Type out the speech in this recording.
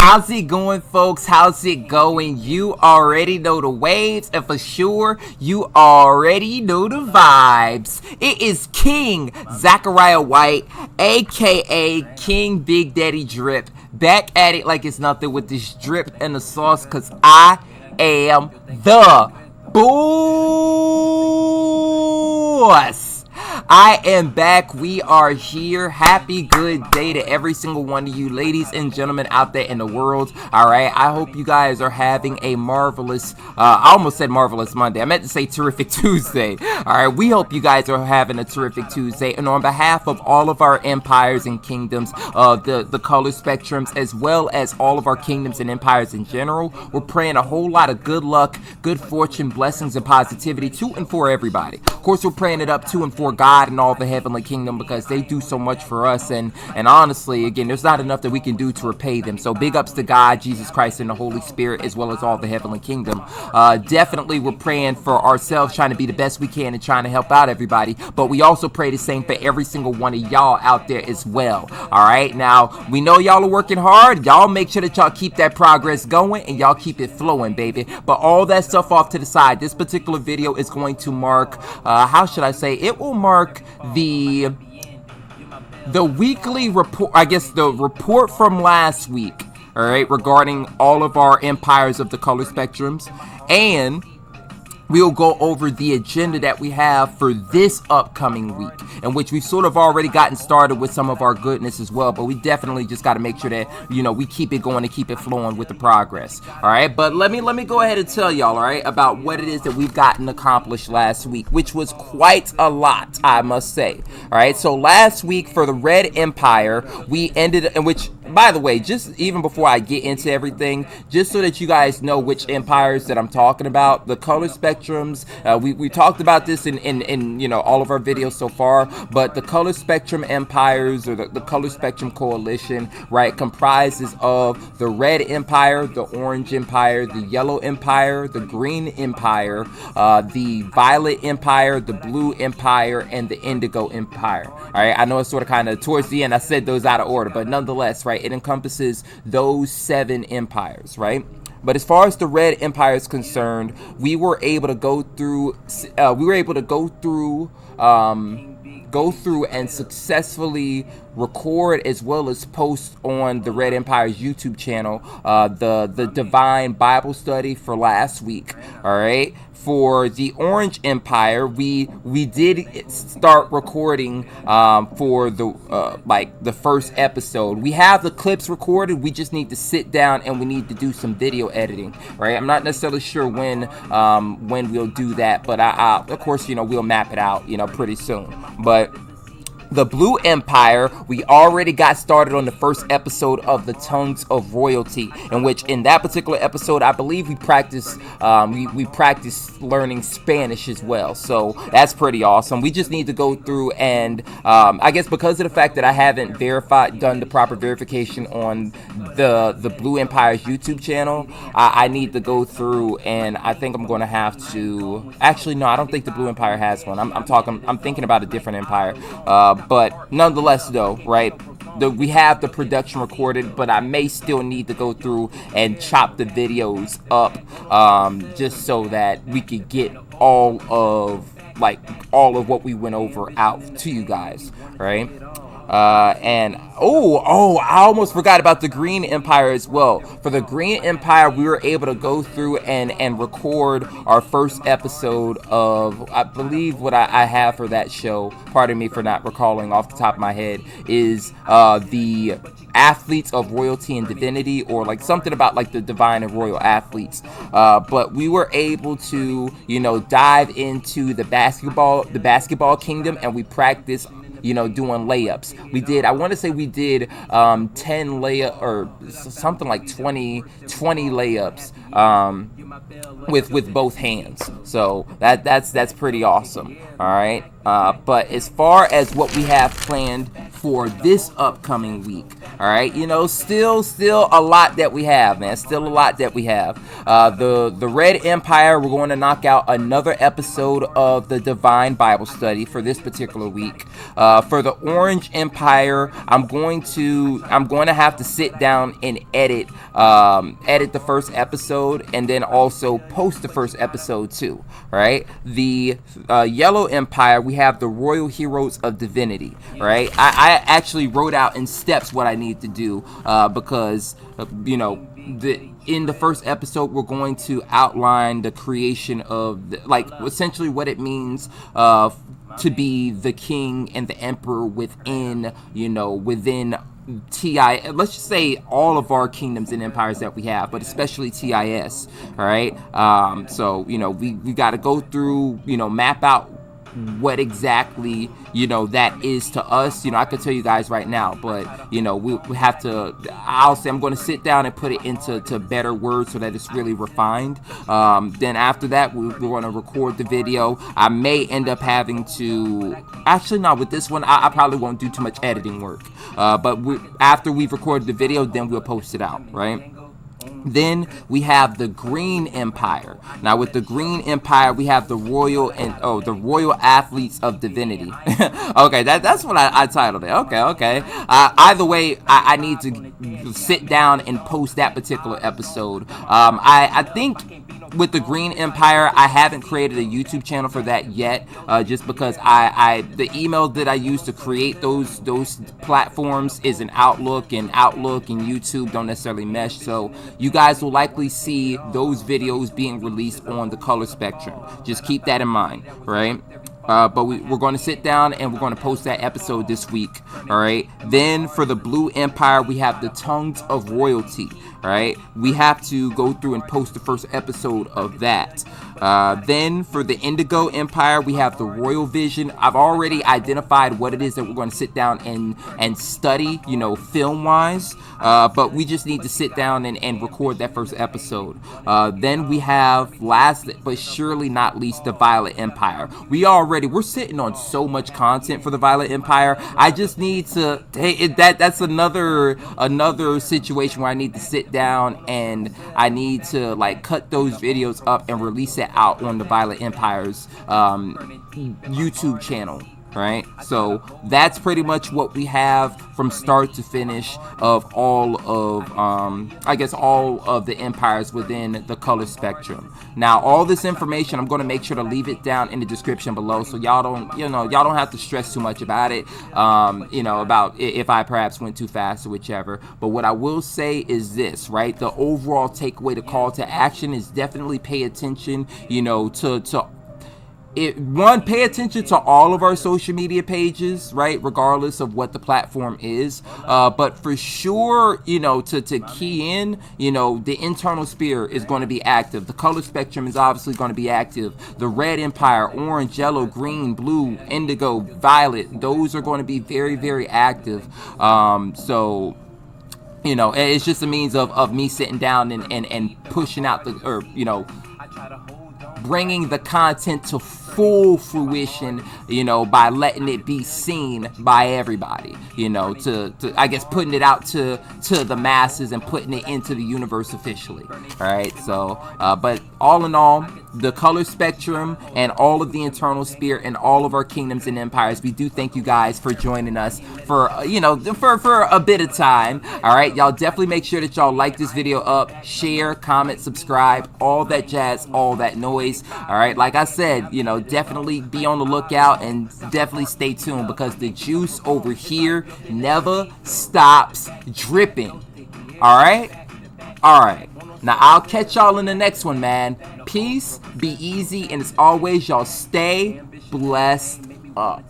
How's it going, folks? How's it going? You already know the waves, and for sure, you already know the vibes. It is King Zachariah White, aka King Big Daddy Drip, back at it like it's nothing with this drip and the sauce, cause I am the boss. I am back. We are here. Happy good day to every single one of you ladies and gentlemen out there in the world. Alright, I hope you guys are having a marvelous, I almost said marvelous Monday. I meant to say terrific Tuesday. Alright, we hope you guys are having a terrific Tuesday. And on behalf of all of our empires and kingdoms, the color spectrums, as well as all of our kingdoms and empires in general, we're praying a whole lot of good luck, good fortune, blessings, and positivity to and for everybody. Of course, we're praying it up to and for God and all the heavenly kingdom, because they do so much for us, and honestly, again, there's not enough that we can do to repay them. So big ups to God, Jesus Christ, and the Holy Spirit, as well as all the heavenly kingdom. Definitely we're praying for ourselves, trying to be the best we can and trying to help out everybody, but we also pray the same for every single one of y'all out there as well. All right, now we know y'all are working hard. Y'all make sure that y'all keep that progress going and y'all keep it flowing, baby. But all that stuff off to the side, this particular video is going to mark, how should I say, it will mark the weekly report, I guess the report from last week, all right, regarding all of our empires of the color spectrums, and we'll go over the agenda that we have for this upcoming week, in which we've sort of already gotten started with some of our goodness as well, but we definitely just got to make sure that, you know, we keep it going and keep it flowing with the progress. All right, but let me go ahead and tell y'all, all right, about what it is that we've gotten accomplished last week, which was quite a lot, I must say. All right, so last week for the Red Empire, we ended, in which, by the way, just even before I get into everything, just so that you guys know which empires that I'm talking about, the color spectrums, we talked about this in you know, all of our videos so far, but the color spectrum empires, or the color spectrum coalition, right, comprises of the Red Empire, the Orange Empire, the Yellow Empire, the Green Empire, the Violet Empire, the Blue Empire, and the Indigo Empire. All right, I know it's sort of kind of towards the end I said those out of order, but nonetheless, right, it encompasses those 7 empires, right? But as far as the Red Empire is concerned, we were able to go through and successfully record as well as post on the Red Empire's YouTube channel the Divine Bible Study for last week. All right, for the Orange Empire, we did start recording for the like the first episode. We have the clips recorded. We just need to sit down and we need to do some video editing. Right, I'm not necessarily sure when we'll do that, but I of course, you know, we'll map it out, you know, pretty soon. But the Blue Empire, we already got started on the first episode of the Tongues of Royalty, in which in that particular episode, I believe we practiced learning Spanish as well. So that's pretty awesome. We just need to go through and I guess because of the fact that I haven't done the proper verification on the Blue Empire's YouTube channel, I need to go through, and I think I'm going to have to, actually no, I don't think the Blue Empire has one. I'm thinking about a different empire. But nonetheless, though, right, we have the production recorded, but I may still need to go through and chop the videos up, just so that we could get all of what we went over out to you guys, right? And I almost forgot about the Green Empire as well. For the Green Empire, we were able to go through and record our first episode of, I believe what I have for that show, pardon me for not recalling off the top of my head, is the Athletes of Royalty and Divinity, or like something about like the divine and royal athletes. But we were able to, you know, dive into the basketball kingdom, and we practiced, you know, doing layups. I want to say we did 10 layup, or something like 20 layups with both hands. So that's pretty awesome. All right. But as far as what we have planned for this upcoming week, All right, you know, still a lot that we have, man. Still a lot that we have. The Red Empire, we're going to knock out another episode of the Divine Bible Study for this particular week. For the Orange Empire, I'm going to have to sit down and edit the first episode, and then also post the first episode too. Right? The Yellow Empire, we have the Royal Heroes of Divinity. Right? I actually wrote out in steps what I need to do, because you know, in the first episode we're going to outline the creation of like essentially what it means to be the king and the emperor within, you know, within TI, let's just say all of our kingdoms and empires that we have, but especially TIS. All right, so you know, we got to go through, you know, map out what exactly, you know, that is to us. You know, I could tell you guys right now, but you know, we have to, I'll say I'm going to sit down and put it into better words so that it's really refined. Then after that, we're going to record the video. I may end up having to, actually not with this one, I probably won't do too much editing work, but after we've recorded the video, then we'll post it out, right? Then we have the Green Empire. Now with the Green Empire, we have the Royal Athletes of Divinity. Okay, that's what I titled it. Okay. Either way, I need to sit down and post that particular episode. I think with the Green Empire, I haven't created a YouTube channel for that yet, just because the email that I use to create those platforms is an Outlook, and YouTube don't necessarily mesh. So you guys will likely see those videos being released on the color spectrum. Just keep that in mind, right? But we're going to sit down and we're going to post that episode this week. All right. Then for the Blue Empire, we have the Tongues of Royalty. All right. We have to go through and post the first episode of that. Then for the Indigo Empire, we have the Royal Vision. I've already identified what it is that we're going to sit down and study, you know, film wise. But we just need to sit down and record that first episode. Then we have, last but surely not least, the Violet Empire. We're sitting on so much content for the Violet Empire. I just need to, that's another situation where I need to sit down and I need to like cut those videos up and release it out on the Violet Empire's YouTube channel. Right, so that's pretty much what we have from start to finish of all of all of the empires within the color spectrum. Now all this information, I'm going to make sure to leave it down in the description below, so y'all don't have to stress too much about it, about if I perhaps went too fast or whichever. But what I will say is this, right? The overall takeaway, the call to action is definitely pay attention, pay attention to all of our social media pages, right, regardless of what the platform is, but for sure, to key in, the internal sphere is going to be active. The color spectrum is obviously going to be active. The Red Empire, orange, yellow, green, blue, indigo, violet, those are going to be very, very active. So it's just a means of me sitting down and pushing out bringing the content to full fruition, by letting it be seen by everybody, to I guess putting it out to the masses and putting it into the universe officially. All right, so but all in all, the color spectrum and all of the internal sphere and all of our kingdoms and empires, we do thank you guys for joining us for for a bit of time. All right, y'all definitely make sure that y'all like this video up, share, comment, subscribe, all that jazz, all that noise. All right, like I said, definitely be on the lookout and definitely stay tuned, because the juice over here never stops dripping. All right. Now I'll catch y'all in the next one, man. Peace, be easy, and as always, y'all stay blessed up.